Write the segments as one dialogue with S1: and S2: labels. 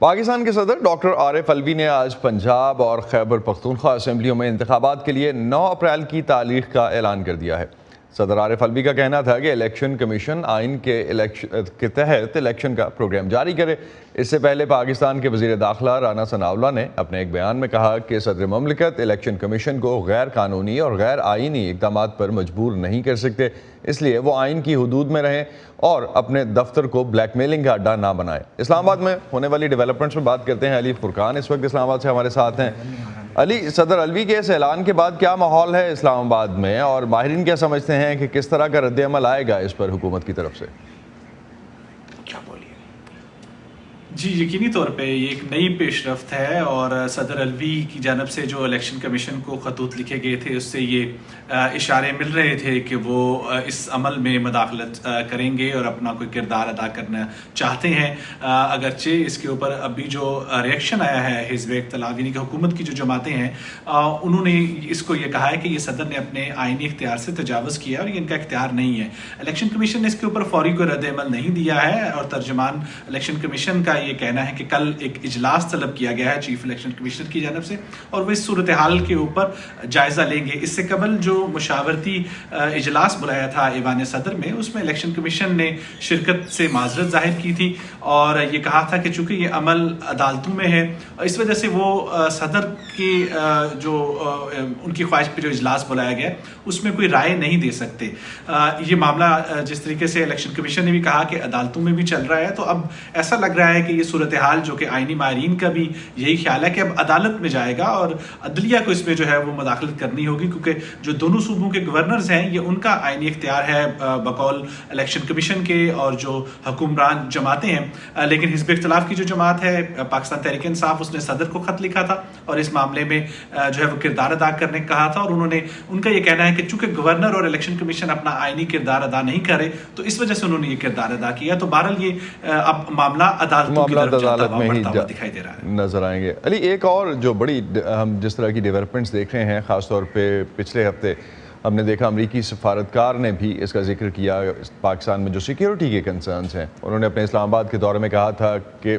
S1: پاکستان کے صدر ڈاکٹر عارف الوی نے آج پنجاب اور خیبر پختونخوا اسمبلیوں میں انتخابات کے لیے 9 اپریل کی تاریخ کا اعلان کر دیا ہے۔ صدر عارف الوی کا کہنا تھا کہ الیکشن کمیشن آئین کے تحت الیکشن کا پروگرام جاری کرے۔ اس سے پہلے پاکستان کے وزیر داخلہ رانا ثناءاللہ نے اپنے ایک بیان میں کہا کہ صدر مملکت الیکشن کمیشن کو غیر قانونی اور غیر آئینی اقدامات پر مجبور نہیں کر سکتے، اس لیے وہ آئین کی حدود میں رہیں اور اپنے دفتر کو بلیک میلنگ کا اڈا نہ بنائے۔ اسلام آباد میں ہونے والی ڈیولپمنٹس میں بات کرتے ہیں۔ علی فرقان اس وقت اسلام آباد سے ہمارے ساتھ ہیں۔ علی، صدر الوی کے اس اعلان کے بعد کیا ماحول ہے اسلام آباد میں، اور ماہرین کیا سمجھتے ہیں کہ کس طرح کا رد عمل آئے گا اس پر حکومت کی طرف سے؟
S2: جی، یقینی طور پہ یہ ایک نئی پیش رفت ہے، اور صدر الوی کی جانب سے جو الیکشن کمیشن کو خطوط لکھے گئے تھے اس سے یہ اشارے مل رہے تھے کہ وہ اس عمل میں مداخلت کریں گے اور اپنا کوئی کردار ادا کرنا چاہتے ہیں۔ اگرچہ اس کے اوپر ابھی جو ریئیکشن آیا ہے حزب اختلاف یعنی کہ حکومت کی جو جماعتیں ہیں انہوں نے اس کو یہ کہا ہے کہ یہ صدر نے اپنے آئینی اختیار سے تجاوز کیا اور یہ ان کا اختیار نہیں ہے۔ الیکشن کمیشن نے اس کے اوپر فوری کوئی رد عمل نہیں دیا ہے، اور ترجمان الیکشن کمیشن کا یہ کہنا ہے کہ کل ایک اجلاس طلب کیا گیا ہے چیف الیکشن کمشنر کی جانب سے، اور وہ اس صورتحال کے اوپر جائزہ لیں گے۔ اس سے قبل جو مشاورتی اجلاس بلایا تھا ایوان صدر میں، اس میں الیکشن کمیشن نے شرکت سے معذرت ظاہر کی تھی اور یہ کہا تھا کہ چونکہ یہ عمل عدالتوں میں ہے، اس وجہ سے وہ صدر کی جو ان کی خواہش پہ جو اجلاس بلایا گیا اس میں کوئی رائے نہیں دے سکتے۔ یہ معاملہ جس طریقے سے الیکشن کمیشن نے بھی کہا کہ عدالتوں میں بھی چل رہا ہے، تو اب ایسا لگ رہا ہے کہ یہ صورتحال جو کہ آئینی ماہرین کا بھی یہی خیال ہے کہ اب عدالت میں جائے گا اور عدلیہ کو اس میں جو ہے وہ مداخلت کرنی ہوگی، کیونکہ جو دونوں صوبوں کے گورنرز ہیں یہ ان کا آئینی اختیار ہے بقول الیکشن کمیشن کے اور جو حکمران جماعتیں ہیں۔ لیکن حزب اختلاف کی جو جماعت ہے پاکستان تحریک انصاف، اس نے صدر کو خط لکھا تھا اور اس معاملے میں جو ہے وہ کردار ادا کرنے کو کہا تھا، اور ان کا یہ کہنا ہے کہ چونکہ گورنر اور الیکشن کمیشن اپنا آئینی کردار ادا نہیں کرے تو اس وجہ سے انہوں نے یہ کردار ادا کیا۔ تو بہرحال یہ اب معاملہ عدالتوں کی طرف
S1: عدالت میں ہی
S2: دکھائی دے رہا ہے،
S1: نظر آئیں گے۔ علی، ایک اور جو بڑی ہم جس طرح کی ڈیولپمنٹس دیکھ رہے ہیں، خاص طور پہ پچھلے ہفتے ہم نے دیکھا امریکی سفارتکار نے بھی اس کا ذکر کیا پاکستان میں جو سیکیورٹی کے کنسرنز ہیں۔ انہوں نے اپنے اسلام آباد کے دورے میں کہا تھا کہ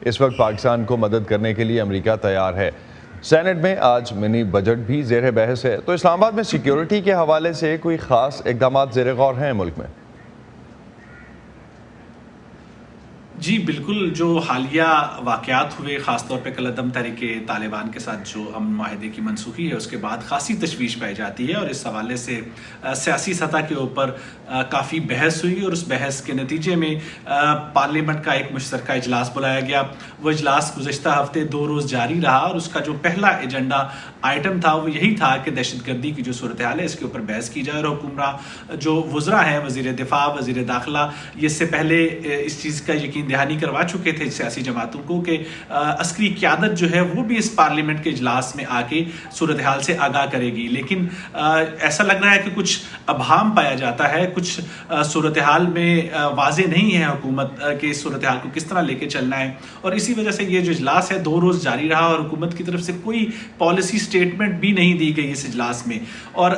S1: اس وقت پاکستان کو مدد کرنے کے لیے امریکہ تیار ہے۔ سینٹ میں آج منی بجٹ بھی زیر بحث ہے، تو اسلام آباد میں سیکیورٹی کے حوالے سے کوئی خاص اقدامات زیر غور ہیں ملک میں؟
S2: جی بالکل، جو حالیہ واقعات ہوئے خاص طور پہ کالعدم تحریک طالبان کے ساتھ جو امن معاہدے کی منسوخی ہے، اس کے بعد خاصی تشویش پائی جاتی ہے، اور اس حوالے سے سیاسی سطح کے اوپر کافی بحث ہوئی، اور اس بحث کے نتیجے میں پارلیمنٹ کا ایک مشترکہ اجلاس بلایا گیا۔ وہ اجلاس گزشتہ ہفتے 2 روز جاری رہا، اور اس کا جو پہلا ایجنڈا آئٹم تھا وہ یہی تھا کہ دہشت گردی کی جو صورتحال ہے اس کے اوپر بحث کی جائے، اور حکمراں جو وزراء ہیں، وزیر دفاع، وزیر داخلہ، یہ اس سے پہلے اس چیز کا یقین دہانی کروا چکے تھے سیاسی جماعتوں کو کہ عسکری قیادت جو ہے وہ بھی اس پارلیمنٹ کے اجلاس میں آ کے صورتحال سے آگاہ کرے گی، لیکن ایسا لگ رہا ہے کہ کچھ ابہام پایا جاتا ہے، کچھ صورتحال میں واضح نہیں ہے حکومت کے اس صورتحال کو کس طرح لے کے چلنا ہے، اور اسی وجہ سے یہ جو اجلاس ہے 2 روز جاری رہا، اور حکومت کی طرف سے کوئی پالیسی سٹیٹمنٹ بھی نہیں دی گئی اس اجلاس میں۔ اور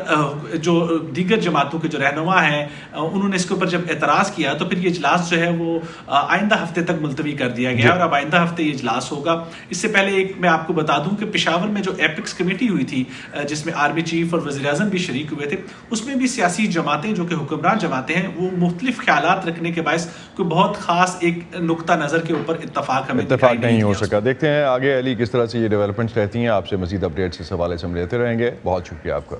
S2: جو دیگر جماعتوں کے جو رہنما ہیں انہوں نے اس کے اوپر جب اعتراض کیا تو پھر یہ اجلاس جو ہے وہ آئندہ ہفتے تک ملتوی کر دیا گیا، اور اب آئندہ ہفتے یہ اجلاس ہوگا۔ اس سے پہلے ایک میں آپ کو بتا دوں کہ پشاور میں جو ایپکس کمیٹی ہوئی تھی جس میں آرمی چیف اور وزیر اعظم بھی شریک ہوئے تھے، اس میں بھی سیاسی جماعتیں جو کہ حکمران جماعتیں ہیں وہ مختلف خیالات رکھنے کے باعث کوئی بہت خاص ایک نقطہ نظر کے اوپر اتفاق
S1: نہیں ہو سکا۔ دیکھتے ہیں آگے علی کس طرح سے یہ ڈیولپمنٹس رہتی ہیں۔ آپ سے مزید اپڈیٹس اس حوالے سے ہم لیتے رہیں گے۔ بہت شکریہ آپ کا۔